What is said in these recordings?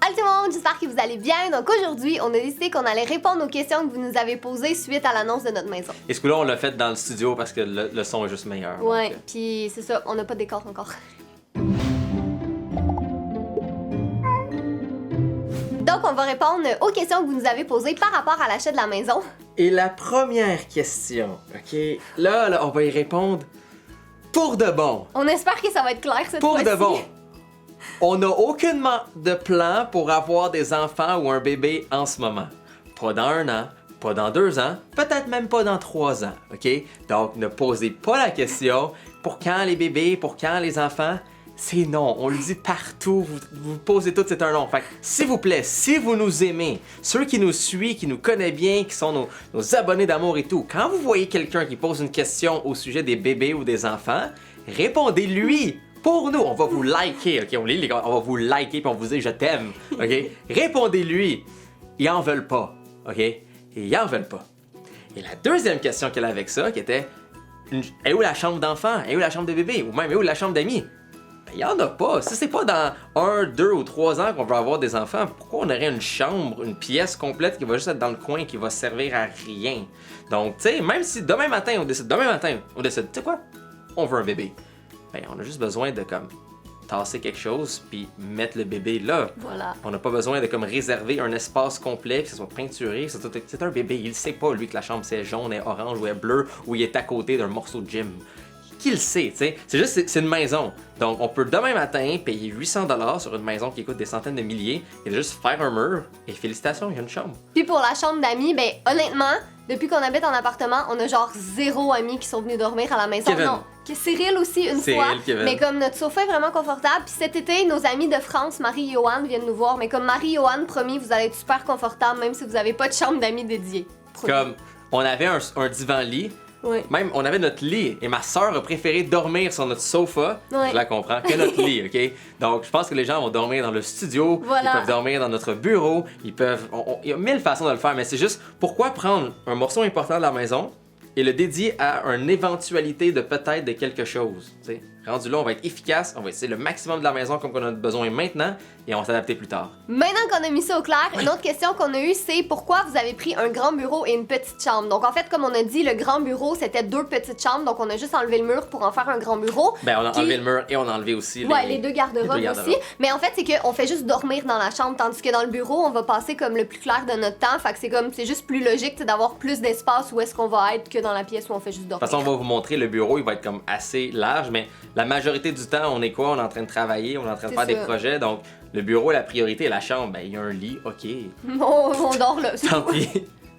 Allô tout le monde, j'espère que vous allez bien. Donc aujourd'hui, on a décidé qu'on allait répondre aux questions que vous nous avez posées suite à l'annonce de notre maison. Et ce coup-là, on l'a fait dans le studio parce que le son est juste meilleur. Ouais, donc, puis c'est ça, on n'a pas de décor encore. Donc on va répondre aux questions que vous nous avez posées par rapport à l'achat de la maison. Et la première question, OK? Là, on va y répondre pour de bon. On espère que ça va être clair cette Pour fois-ci. de bon. On n'a aucunement de plan pour avoir des enfants ou un bébé en ce moment. Pas dans 1 an, pas dans 2 ans, peut-être même pas dans 3 ans, OK? Donc, ne posez pas la question pour quand les bébés, pour quand les enfants. C'est non, on le dit partout, vous posez tout, c'est un non. Fait que, s'il vous plaît, si vous nous aimez, ceux qui nous suivent, qui nous connaissent bien, qui sont nos abonnés d'amour et tout, quand vous voyez quelqu'un qui pose une question au sujet des bébés ou des enfants, répondez-lui. Pour nous, on va vous liker, OK? On va vous liker puis on vous dit je t'aime, OK? Répondez-lui. Ils en veulent pas, OK? Ils en veulent pas. Et la deuxième question qu'elle a avec ça, qui était est où la chambre d'enfant? Est où la chambre de bébé? Ou même est où la chambre d'amis? Ben, il y en a pas. Si c'est pas dans 1, 2 ou 3 ans qu'on va avoir des enfants, pourquoi on aurait une chambre, une pièce complète qui va juste être dans le coin, qui va servir à rien? Donc, tu sais, même si demain matin, on décide, tu sais quoi? On veut un bébé. Ben, on a juste besoin de comme tasser quelque chose puis mettre le bébé là. Voilà. On n'a pas besoin de comme réserver un espace complet, que ce soit peinturé. C'est un bébé, il sait pas lui que la chambre c'est jaune, est orange ou est bleu ou il est à côté d'un morceau de gym. Qui le sait, tu sais? C'est juste, c'est une maison. Donc, on peut demain matin payer 800$ sur une maison qui coûte des centaines de milliers et juste faire un mur et félicitations, il y a une chambre. Puis pour la chambre d'amis, ben honnêtement, depuis qu'on habite en appartement, on a genre 0 amis qui sont venus dormir à la maison. Kevin. Non, que Cyril aussi une Cyril, fois. Kevin. Mais comme notre sofa est vraiment confortable, puis cet été, nos amis de France, Marie et Johan, viennent nous voir. Mais comme Marie et Johan, promis, vous allez être super confortable même si vous avez pas de chambre d'amis dédiée. Promis. Comme, on avait un divan-lit. Ouais. Même, on avait notre lit et ma sœur a préféré dormir sur notre sofa, Ouais. je la comprends, que notre lit, OK? Donc, je pense que les gens vont dormir dans le studio, Voilà. ils peuvent dormir dans notre bureau, ils peuvent... il y a 1000 façons de le faire, mais c'est juste, pourquoi prendre un morceau important de la maison et le dédier à une éventualité de peut-être de quelque chose, tu sais? Rendu là, on va être efficace, on va essayer le maximum de la maison comme on a besoin maintenant et on va s'adapter plus tard. Maintenant qu'on a mis ça au clair, une autre question qu'on a eue, c'est pourquoi vous avez pris un grand bureau et une petite chambre. Donc en fait, comme on a dit, le grand bureau, c'était 2 petites chambres, donc on a juste enlevé le mur pour en faire un grand bureau. Ben, on a Puis- enlevé le mur et on a enlevé aussi Ouais, les 2 garde-robes les deux aussi. Mais en fait, c'est qu'on fait juste dormir dans la chambre, tandis que dans le bureau, on va passer comme le plus clair de notre temps. Fait que c'est juste plus logique tu sais, d'avoir plus d'espace où est-ce qu'on va être que dans la pièce où on fait juste De dormir. toute façon, on va vous montrer le bureau, il va être comme assez large, mais la majorité du temps, on est quoi? On est en train de travailler, on est en train de C'est faire des ça. projets, donc le bureau est la priorité, la chambre, ben il y a un lit, ok, on dort là. c'est tant tout. pis.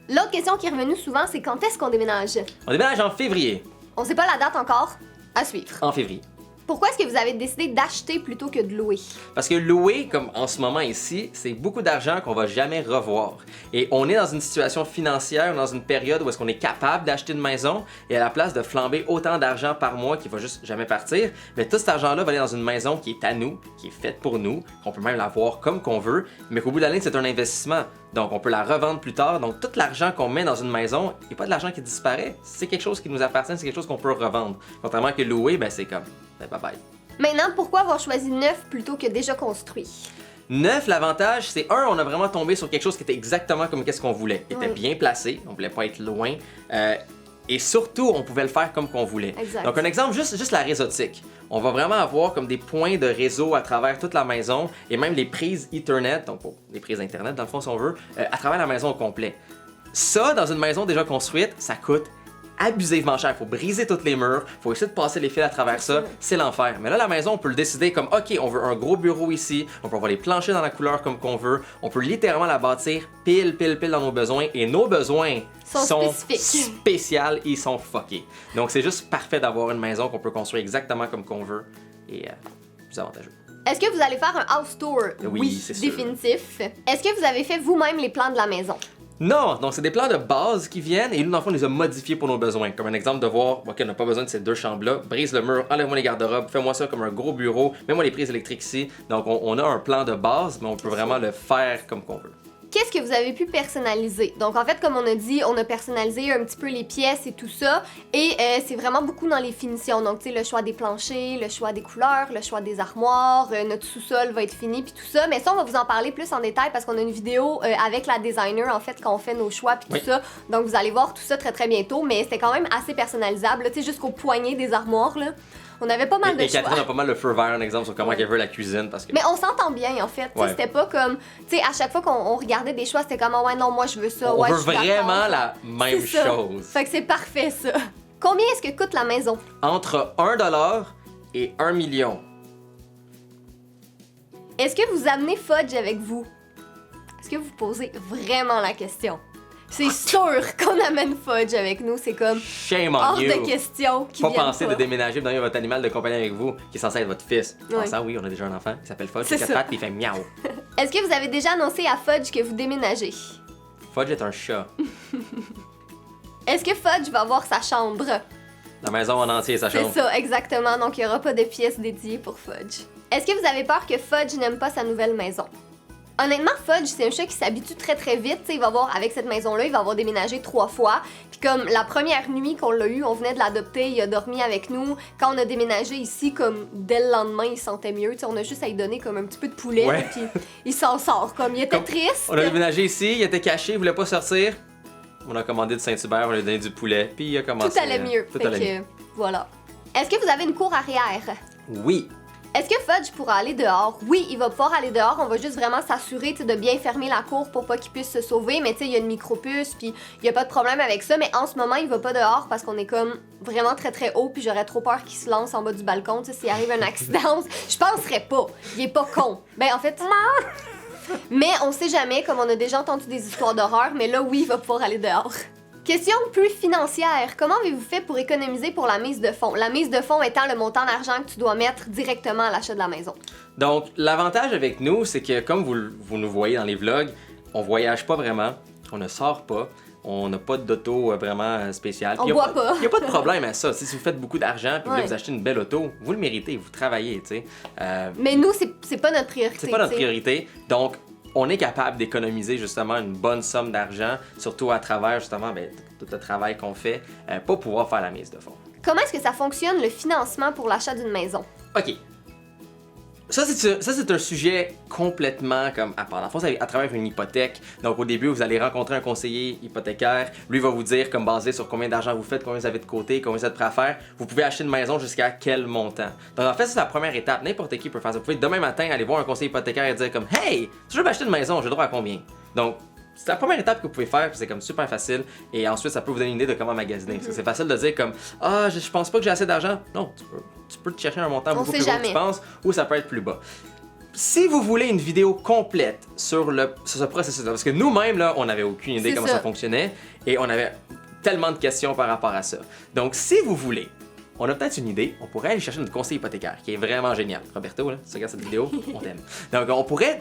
L'autre question qui est revenue souvent, c'est quand est-ce qu'on déménage? On déménage en février, On sait pas la date encore. À suivre. en février. Pourquoi est-ce que vous avez décidé d'acheter plutôt que de louer? Parce que louer, comme en ce moment ici, c'est beaucoup d'argent qu'on va jamais revoir. Et on est dans une situation financière, dans une période où est-ce qu'on est capable d'acheter une maison, et à la place de flamber autant d'argent par mois qui va juste jamais partir, mais tout cet argent-là va aller dans une maison qui est à nous, qui est faite pour nous, qu'on peut même la voir comme qu'on veut, mais qu'au bout de la ligne, c'est un investissement. Donc on peut la revendre plus tard. Donc tout l'argent qu'on met dans une maison, il n'y a pas de l'argent qui disparaît. C'est quelque chose qui nous appartient, c'est quelque chose qu'on peut revendre. Contrairement que louer, ben c'est comme, ben bye bye. Maintenant, pourquoi avoir choisi neuf plutôt que déjà construit? Neuf, l'avantage, c'est on a vraiment tombé sur quelque chose qui était exactement comme qu'est-ce qu'on voulait. Il était Oui. bien placé, on voulait pas être loin. Et surtout, on pouvait le faire comme qu'on voulait. Exact. Donc un exemple, juste la réseautique. On va vraiment avoir comme des points de réseau à travers toute la maison et même les prises Ethernet, donc pour les prises Internet dans le fond si on veut, à travers la maison au complet. Ça, dans une maison déjà construite, ça coûte abusivement cher. Faut briser tous les murs, faut essayer de passer les fils à travers ça, c'est l'enfer. Mais là, la maison, on peut le décider comme, OK, on veut un gros bureau ici, on peut avoir les planchers dans la couleur comme qu'on veut, on peut littéralement la bâtir pile dans nos besoins, et nos besoins Sont spécifiques. spéciales, ils sont fuckés. Donc, c'est juste parfait d'avoir une maison qu'on peut construire exactement comme qu'on veut, et plus avantageux. Est-ce que vous allez faire un house tour? Oui, c'est sûr. définitif. Est-ce que vous avez fait vous-même les plans de la maison? Non, donc c'est des plans de base qui viennent et nous, dans le fond, on les a modifiés pour nos besoins. Comme un exemple de voir, OK, on n'a pas besoin de ces 2 chambres-là, brise le mur, enlève-moi les garde-robes, fais-moi ça comme un gros bureau, mets-moi les prises électriques ici. Donc on a un plan de base, mais on peut vraiment le faire comme qu'on veut. qu'est-ce que vous avez pu personnaliser? Donc, en fait, comme on a dit, on a personnalisé un petit peu les pièces et tout ça. Et c'est vraiment beaucoup dans les finitions. Donc, tu sais, le choix des planchers, le choix des couleurs, le choix des armoires, notre sous-sol va être fini, puis tout ça. Mais ça, on va vous en parler plus en détail parce qu'on a une vidéo avec la designer, en fait, quand on fait nos choix, puis tout ça. Donc, vous allez voir tout ça très, très bientôt. Mais c'était quand même assez personnalisable, tu sais, jusqu'au poignet des armoires, là. On avait pas mal de choix. Et Catherine a pas mal le feu vert, un exemple sur comment elle veut la cuisine. Parce que... Mais on s'entend bien, en fait. Ouais. C'était pas comme... Tu sais, à chaque fois qu'on regardait des choix, c'était comme « Ouais, non, moi, je veux ça. » On veut vraiment la même chose. Fait que c'est parfait, ça. Combien est-ce que coûte la maison? Entre 1$ et 1 million. Est-ce que vous amenez Fudge avec vous? Est-ce que vous posez vraiment la question? C'est sûr qu'on amène Fudge avec nous, c'est comme Shame hors on you. de question qu'il vienne Pas penser de déménager dans votre animal de compagnie avec vous, qui est censé être votre fils. Ouais. Ça, oui, on a déjà un enfant, il s'appelle Fudge, il a 4 pattes et il fait miaou. Est-ce que vous avez déjà annoncé à Fudge que vous déménagez? Fudge est un chat. Est-ce que Fudge va avoir sa chambre? La maison en entier, sa chambre. C'est ça, exactement, donc il n'y aura pas de pièces dédiées pour Fudge. Est-ce que vous avez peur que Fudge n'aime pas sa nouvelle maison? Honnêtement, Fudge, c'est un chat qui s'habitue très très vite. T'sais, il va avoir, avec cette maison-là, il va avoir déménagé 3 fois. Puis comme la première nuit qu'on l'a eu, on venait de l'adopter, il a dormi avec nous. Quand on a déménagé ici, comme dès le lendemain, il sentait mieux. T'sais, on a juste à lui donner comme un petit peu de poulet, Ouais. puis il s'en sort. Comme il était triste. On a déménagé ici, il était caché, il voulait pas sortir. On a commandé de Saint-Hubert, on lui a donné du poulet, puis il a commencé. Tout allait mieux. Tout allait mieux. Voilà. Est-ce que vous avez une cour arrière? Oui. Est-ce que Fudge pourra aller dehors? Oui, il va pouvoir aller dehors. On va juste vraiment s'assurer de bien fermer la cour pour pas qu'il puisse se sauver. Mais tu sais, il y a une micropuce, puis il y a pas de problème avec ça. Mais en ce moment, il va pas dehors parce qu'on est comme vraiment très très haut, puis j'aurais trop peur qu'il se lance en bas du balcon. Tu sais, s'il arrive un accident, je penserais pas. Il est pas con. Ben en fait... Mais on sait jamais, comme on a déjà entendu des histoires d'horreur, mais là, oui, il va pouvoir aller dehors. Question plus financière. Comment avez-vous fait pour économiser pour la mise de fonds? La mise de fonds étant le montant d'argent que tu dois mettre directement à l'achat de la maison. Donc, l'avantage avec nous, c'est que comme vous nous voyez dans les vlogs, on voyage pas vraiment, on ne sort pas, on n'a pas d'auto vraiment spéciale. On boit pas. Il n'y a pas de problème à ça. Si vous faites beaucoup d'argent puis Ouais. vous achetez une belle auto, vous le méritez, vous travaillez, tu sais. Mais nous, c'est pas notre priorité. C'est pas notre t'sais. priorité. Donc, on est capable d'économiser justement une bonne somme d'argent, surtout à travers justement tout le travail qu'on fait pour pouvoir faire la mise de fonds. Comment est-ce que ça fonctionne le financement pour l'achat d'une maison? OK. Ça, c'est un sujet complètement comme à part. Dans le fond, c'est à travers une hypothèque. Donc, au début, vous allez rencontrer un conseiller hypothécaire. Lui va vous dire, comme basé sur combien d'argent vous faites, combien vous avez de côté, combien vous êtes prêt à faire, vous pouvez acheter une maison jusqu'à quel montant. Donc, en fait, c'est la première étape. N'importe qui peut faire ça. Vous pouvez demain matin aller voir un conseiller hypothécaire et dire comme « Hey, si je veux m'acheter une maison, j'ai le droit à combien? » Donc, c'est la première étape que vous pouvez faire, puis c'est comme super facile. Et ensuite, ça peut vous donner une idée de comment magasiner. Parce que c'est facile de dire comme « Ah, je pense pas que j'ai assez d'argent. » Non, tu peux te chercher un montant beaucoup plus haut que tu penses, ou ça peut être plus bas. Si vous voulez une vidéo complète sur ce processus-là, parce que nous-mêmes, là, on n'avait aucune idée comment ça fonctionnait et on avait tellement de questions par rapport à ça. Donc, si vous voulez, on a peut-être une idée, on pourrait aller chercher notre conseiller hypothécaire, qui est vraiment génial. Roberto, là, si tu regardes cette vidéo, on t'aime. Donc, on pourrait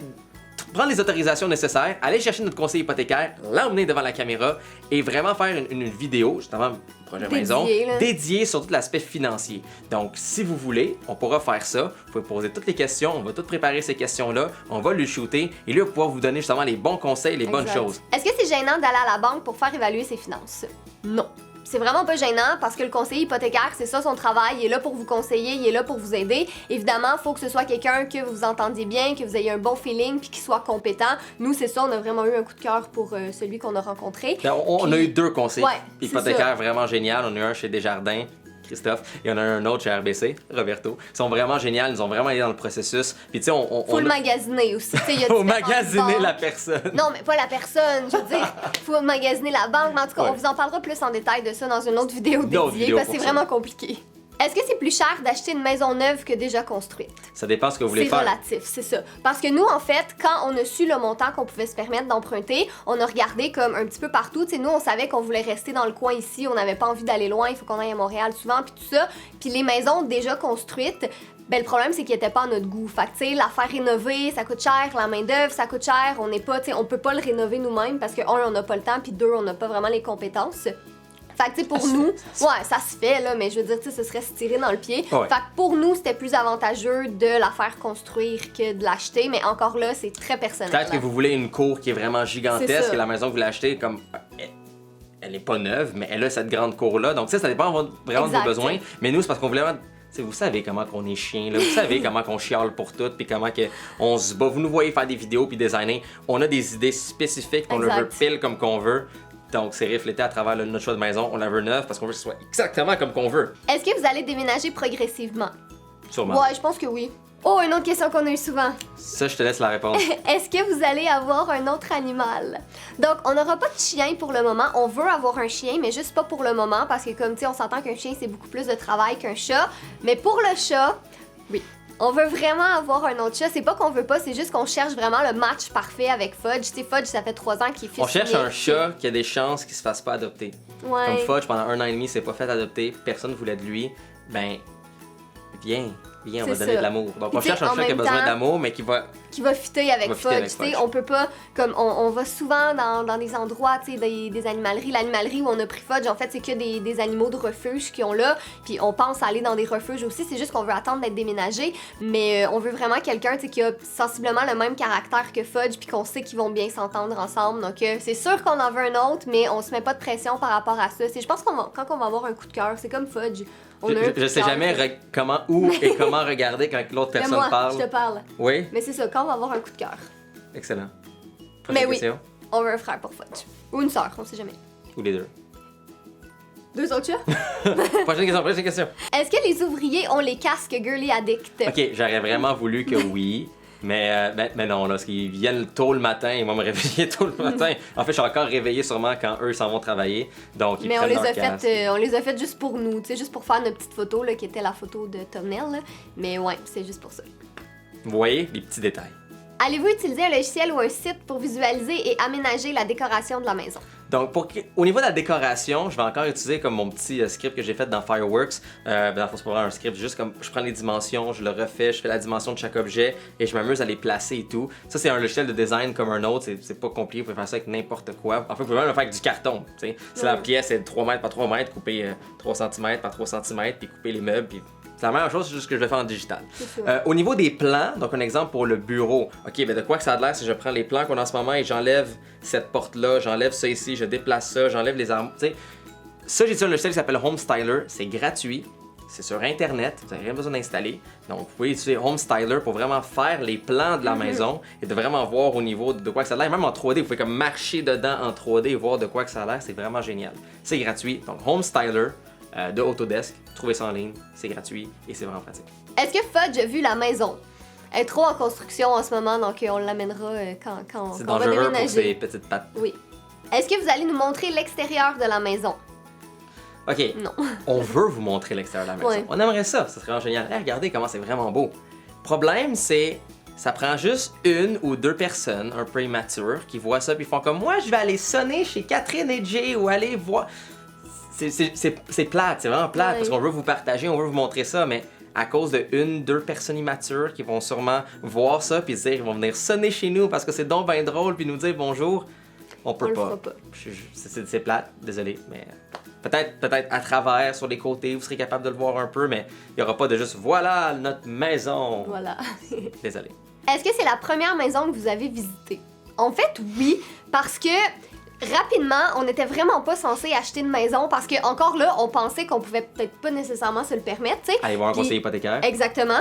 prendre les autorisations nécessaires, aller chercher notre conseiller hypothécaire, l'emmener devant la caméra et vraiment faire une vidéo, justement, projet maison, dédié sur tout l'aspect financier. Donc, si vous voulez, on pourra faire ça. Vous pouvez poser toutes les questions, on va tout préparer ces questions-là, on va le shooter et lui va pouvoir vous donner justement les bons conseils, les bonnes choses. Est-ce que c'est gênant d'aller à la banque pour faire évaluer ses finances? Non. C'est vraiment pas gênant parce que le conseiller hypothécaire, c'est ça son travail, il est là pour vous conseiller, il est là pour vous aider. Évidemment, il faut que ce soit quelqu'un que vous entendiez bien, que vous ayez un bon feeling puis qu'il soit compétent. Nous, c'est ça, on a vraiment eu un coup de cœur pour celui qu'on a rencontré. On a eu 2 conseillers hypothécaires ça. Vraiment génial. On a eu un chez Desjardins, Christophe, et on a un autre chez RBC, Roberto. Ils sont vraiment géniaux, ils nous ont vraiment aidé dans le processus. Puis tu sais, faut le magasiner aussi. Faut magasiner la personne. Non, mais pas la personne, je veux dire, faut magasiner la banque. Mais en tout cas, on vous en parlera plus en détail de ça dans une autre vidéo dédiée parce que c'est vraiment compliqué. Est-ce que c'est plus cher d'acheter une maison neuve que déjà construite? Ça dépend ce que vous voulez faire. C'est relatif, c'est ça. Parce que nous, en fait, quand on a su le montant qu'on pouvait se permettre d'emprunter, on a regardé comme un petit peu partout. Tu sais, nous, on savait qu'on voulait rester dans le coin ici, on n'avait pas envie d'aller loin, il faut qu'on aille à Montréal souvent, puis tout ça. Puis les maisons déjà construites, ben le problème, c'est qu'ils n'étaient pas à notre goût. Fait que, tu sais, la faire rénover, ça coûte cher, la main-d'œuvre, ça coûte cher. On n'est pas, tu sais, on peut pas le rénover nous-mêmes parce que, un, on n'a pas le temps, puis deux, on n'a pas vraiment les compétences. Fait que, tu sais, pour nous, ouais, ça se fait, là, mais je veux dire, tu sais, ce serait se tirer dans le pied. Ouais. Fait que pour nous, c'était plus avantageux de la faire construire que de l'acheter, mais encore là, c'est très personnel. Peut-être que vous voulez une cour qui est vraiment C'est gigantesque ça. et la maison que vous l'achetez, comme. Elle est pas neuve, mais elle a cette grande cour-là. Donc, ça dépend vraiment de vos Exact. besoins. Mais nous, c'est parce qu'on voulait vraiment. T'sais, vous savez comment qu'on est chien, là. Vous savez comment qu'on chiale pour tout, puis comment on se bat. Vous nous voyez faire des vidéos puis designer. On a des idées spécifiques, on le veut Exact. pile comme qu'on veut. Donc, c'est reflété à travers notre choix de maison. On la veut neuve parce qu'on veut que ce soit exactement comme qu'on veut. Est-ce que vous allez déménager progressivement? Sûrement. Ouais, je pense que oui. Oh, une autre question qu'on a eu souvent. Ça, je te laisse la réponse. Est-ce que vous allez avoir un autre animal? Donc, on n'aura pas de chien pour le moment. On veut avoir un chien, mais juste pas pour le moment parce que, comme tu sais, on s'entend qu'un chien, c'est beaucoup plus de travail qu'un chat. Mais pour le chat, oui. On veut vraiment avoir un autre chat. C'est pas qu'on veut pas, c'est juste qu'on cherche vraiment le match parfait avec Fudge. Tu sais, Fudge, ça fait 3 ans qu'il est On cherche un unique. chat qui a des chances qu'il se fasse pas adopter. Ouais. Comme Fudge, pendant 1 an et demi, s'est pas fait adopter, personne voulait de lui. Ben, viens, on va C'est donner ça. de l'amour. Donc, Puis on tu sais, cherche un en chat qui a même besoin temps- d'amour, mais qui va. Qui va fitter avec Va fitter avec Fudge, tu sais, Fudge. on peut pas, comme on va souvent dans des endroits, tu sais, des animaleries. L'animalerie où on a pris Fudge, en fait, c'est que des animaux de refuge qui ont là, puis on pense aller dans des refuges aussi, c'est juste qu'on veut attendre d'être déménagé, mais on veut vraiment quelqu'un, tu sais, qui a sensiblement le même caractère que Fudge, puis qu'on sait qu'ils vont bien s'entendre ensemble, donc c'est sûr qu'on en veut un autre, mais on se met pas de pression par rapport à ça. Je pense quand on va avoir un coup de cœur, c'est comme Fudge. On a un coup Je de sais cœur. jamais où et comment regarder quand l'autre Mais personne moi, parle. je te parle. Oui, Mais c'est ça, quand on va avoir un coup de cœur. excellent. Mais Prochaine oui. question. On veut un frère pour Fudge. Ou une sœur, on sait jamais. Ou les deux. 2 autres chats? Prochaine question. Est-ce que les ouvriers ont les casques Girly Addict? Ok, j'aurais vraiment voulu que oui. Mais non, là, parce qu'ils viennent tôt le matin, ils vont me réveiller tôt le matin. En fait, je suis encore réveillé sûrement quand eux s'en vont travailler. Donc, ils Mais on prennent les, leur a casque. on les a faites juste pour nous, tu sais, juste pour faire notre petite photo, là, qui était la photo de thumbnail, là. Mais ouais, c'est juste pour ça. Vous voyez les petits détails. Allez-vous utiliser un logiciel ou un site pour visualiser et aménager la décoration de la maison? Donc, au niveau de la décoration, je vais encore utiliser comme mon petit script que j'ai fait dans Fireworks. Dans le fond, c'est pas vraiment un script, juste comme je prends les dimensions, je le refais, je fais la dimension de chaque objet et je m'amuse à les placer et tout. Ça, c'est un logiciel de design comme un autre, c'est pas compliqué, vous pouvez faire ça avec n'importe quoi. En fait, vous pouvez même le faire avec du carton. Tu sais. Si la pièce est de 3 mètres par 3 mètres, couper 3 cm par 3 cm, puis couper les meubles, puis c'est la même chose, c'est juste que je le fais en digital. C'est ça. Au niveau des plans, donc un exemple pour le bureau. Ok, ben de quoi que ça a l'air si je prends les plans qu'on a en ce moment et j'enlève cette porte-là, j'enlève ça ici, je déplace ça, j'enlève les armoires. Tu sais, ça, j'ai utilisé un logiciel qui s'appelle Home Styler. C'est gratuit. C'est sur Internet. Vous n'avez rien besoin d'installer. Donc, vous pouvez utiliser Home Styler pour vraiment faire les plans de la maison et de vraiment voir au niveau de quoi que ça a l'air. Même en 3D, vous pouvez comme marcher dedans en 3D et voir de quoi que ça a l'air. C'est vraiment génial. C'est gratuit. Donc, Home Styler de Autodesk. Trouvez ça en ligne. C'est gratuit et c'est vraiment pratique. Est-ce que Fudge a vu la maison? Elle est trop en construction en ce moment, donc on l'amènera quand C'est on va dangereux pour déménager. ces petites pattes. Oui. Est-ce que vous allez nous montrer l'extérieur de la maison? OK. Non. On veut vous montrer l'extérieur de la maison. Ouais. On aimerait ça, ça serait vraiment génial. Hey, regardez comment c'est vraiment beau. Problème, c'est ça prend juste 1 ou 2 personnes un peu immatures qui voient ça puis font comme moi, je vais aller sonner chez Catherine et Jay ou aller voir. C'est plate, c'est vraiment plate Ouais. parce qu'on veut vous partager, on veut vous montrer ça, mais à cause de 1-2 personnes immatures qui vont sûrement voir ça puis se dire ils vont venir sonner chez nous parce que c'est donc bien drôle puis nous dire bonjour, on peut On le pas. fera pas. C'est plate, désolé, mais peut-être à travers, sur les côtés, vous serez capable de le voir un peu, mais il n'y aura pas de juste voilà notre maison. Voilà. Désolé. Est-ce que c'est la première maison que vous avez visitée? En fait, oui, parce que rapidement, on n'était vraiment pas censé acheter une maison parce que encore là, on pensait qu'on pouvait peut-être pas nécessairement se le permettre, tu sais. Allez voir un Puis- conseiller hypothécaire. Exactement.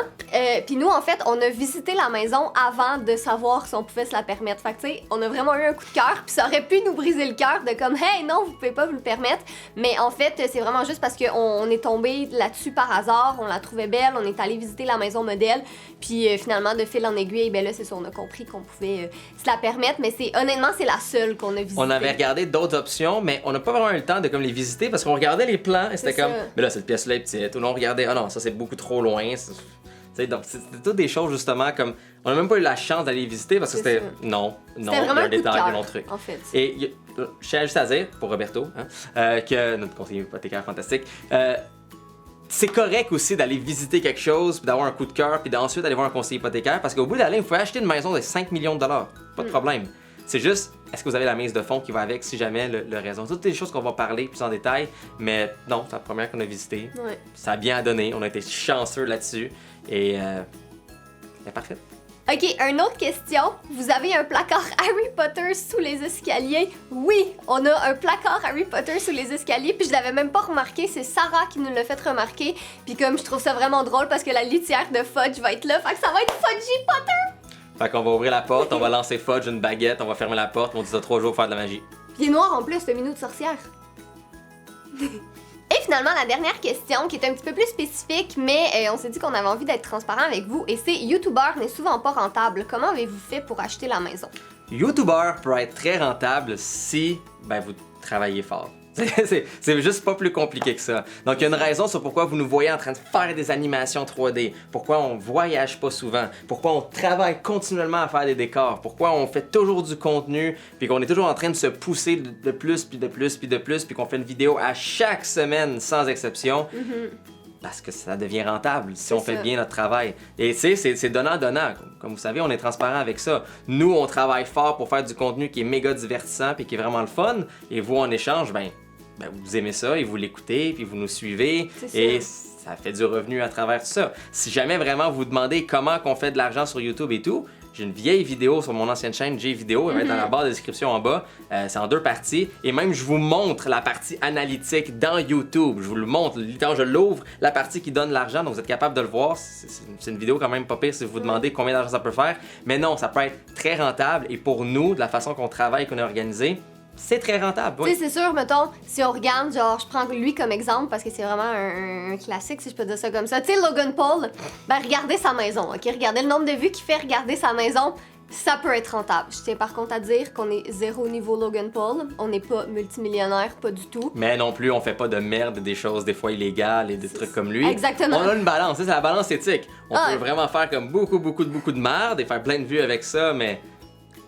Puis nous, en fait, on a visité la maison avant de savoir si on pouvait se la permettre. Fait que, tu sais, on a vraiment eu un coup de cœur, puis ça aurait pu nous briser le cœur de comme, hey, non, vous pouvez pas vous le permettre. Mais en fait, c'est vraiment juste parce qu'on est tombé là-dessus par hasard, on la trouvait belle, on est allé visiter la maison modèle, puis finalement, de fil en aiguille, ben là, c'est ça, on a compris qu'on pouvait se la permettre, mais honnêtement, c'est la seule qu'on a visitée. On avait regardé d'autres options, mais on n'a pas vraiment eu le temps de comme les visiter parce qu'on regardait les plans et c'était C'est comme, ça. mais là cette pièce-là est petite, ou là on regardait, ah non, ça c'est beaucoup trop loin. Tu sais, donc c'était toutes des choses justement comme, on n'a même pas eu la chance d'aller les visiter parce que C'est c'était, ça. non, il y C'était a vraiment un un coup de détail, un cœur, long truc. en fait. Et je tiens juste à dire, pour Roberto, que notre conseiller hypothécaire fantastique, c'est correct aussi d'aller visiter quelque chose, puis d'avoir un coup de cœur, puis d'ensuite aller voir un conseiller hypothécaire, parce qu'au bout de la ligne, il faut acheter une maison de 5 millions de dollars. Pas de problème. C'est juste, est-ce que vous avez la mise de fond qui va avec si jamais le raisin? Toutes les choses qu'on va parler plus en détail, mais non, c'est la première qu'on a visitée. Ouais. Ça a bien donné, on a été chanceux là-dessus et c'est parfait. Ok, une autre question. Vous avez un placard Harry Potter sous les escaliers? Oui, on a un placard Harry Potter sous les escaliers, puis je l'avais même pas remarqué, c'est Sarah qui nous l'a fait remarquer. Puis comme je trouve ça vraiment drôle parce que la litière de Fudge va être là, fait que ça va être Fudgy Potter! Fait qu'on va ouvrir la porte, on va lancer Fudge une baguette, on va fermer la porte, on dit ça 3 jours pour faire de la magie. Puis il est noir en plus, le minou de sorcière. Et finalement, la dernière question, qui est un petit peu plus spécifique, mais on s'est dit qu'on avait envie d'être transparent avec vous, et c'est YouTuber n'est souvent pas rentable. Comment avez-vous fait pour acheter la maison? YouTuber peut être très rentable si vous travaillez fort. C'est juste pas plus compliqué que ça. Donc, il y a une raison sur pourquoi vous nous voyez en train de faire des animations 3D, pourquoi on voyage pas souvent, pourquoi on travaille continuellement à faire des décors, pourquoi on fait toujours du contenu, puis qu'on est toujours en train de se pousser de plus, puis de plus, puis de plus, puis qu'on fait une vidéo à chaque semaine sans exception. Parce que ça devient rentable si on fait bien notre travail. Et tu sais, c'est donnant-donnant. Comme vous savez, on est transparent avec ça. Nous, on travaille fort pour faire du contenu qui est méga divertissant puis qui est vraiment le fun. Et vous, en échange, vous aimez ça et vous l'écoutez puis vous nous suivez. Et ça fait du revenu à travers tout ça. Si jamais vraiment vous demandez comment qu'on fait de l'argent sur YouTube et tout, j'ai une vieille vidéo sur mon ancienne chaîne J-Vidéo, elle va être dans la barre de description en bas. C'est en 2 parties. Et même, je vous montre la partie analytique dans YouTube. Je vous le montre. Quand je l'ouvre, la partie qui donne l'argent, donc vous êtes capable de le voir. C'est une vidéo quand même pas pire si vous vous demandez combien d'argent ça peut faire. Mais non, ça peut être très rentable. Et pour nous, de la façon qu'on travaille, qu'on est organisé, c'est très rentable. Oui. Tu sais, c'est sûr, mettons, si on regarde, genre, je prends lui comme exemple parce que c'est vraiment un classique, si je peux dire ça comme ça. Tu sais, Logan Paul, regardez sa maison, ok? Regardez le nombre de vues qu'il fait, regarder sa maison, ça peut être rentable. Je tiens par contre à dire qu'on est 0 niveau Logan Paul. On n'est pas multimillionnaire, pas du tout. Mais non plus, on fait pas de merde, des choses des fois illégales et des trucs comme lui. Exactement. On a une balance, c'est la balance éthique. On peut vraiment faire comme beaucoup de merde et faire plein de vues avec ça, mais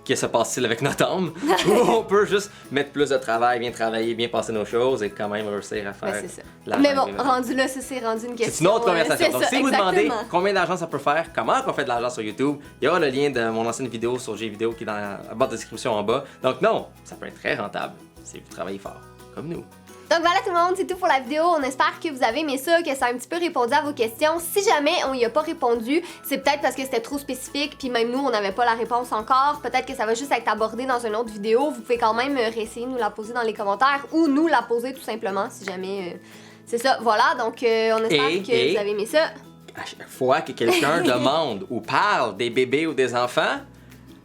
que se passe-t-il avec notre âme? Ou on peut juste mettre plus de travail, bien travailler, bien passer nos choses et quand même réussir à faire l'argent. Mais bon, rendu là, ça c'est rendu une question. C'est une autre conversation. Donc, si vous demandez exactement. combien d'argent ça peut faire, comment on fait de l'argent sur YouTube, il y aura le lien de mon ancienne vidéo sur J-Vidéo qui est dans la barre de description en bas. Donc non, ça peut être très rentable si vous travaillez fort, comme nous. Donc voilà tout le monde, c'est tout pour la vidéo. On espère que vous avez aimé ça, que ça a un petit peu répondu à vos questions. Si jamais on y a pas répondu, c'est peut-être parce que c'était trop spécifique, puis même nous, on n'avait pas la réponse encore. Peut-être que ça va juste être abordé dans une autre vidéo. Vous pouvez quand même réessayer de nous la poser dans les commentaires ou nous la poser tout simplement si jamais... C'est ça, voilà. Donc on espère que vous avez aimé ça. À chaque fois que quelqu'un demande ou parle des bébés ou des enfants,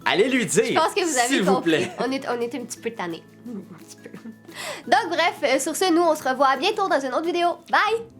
allez lui dire, je pense que vous avez s'il vous plaît. On est un petit peu tannés. Un petit peu. Donc bref, sur ce, nous on se revoit bientôt dans une autre vidéo. Bye!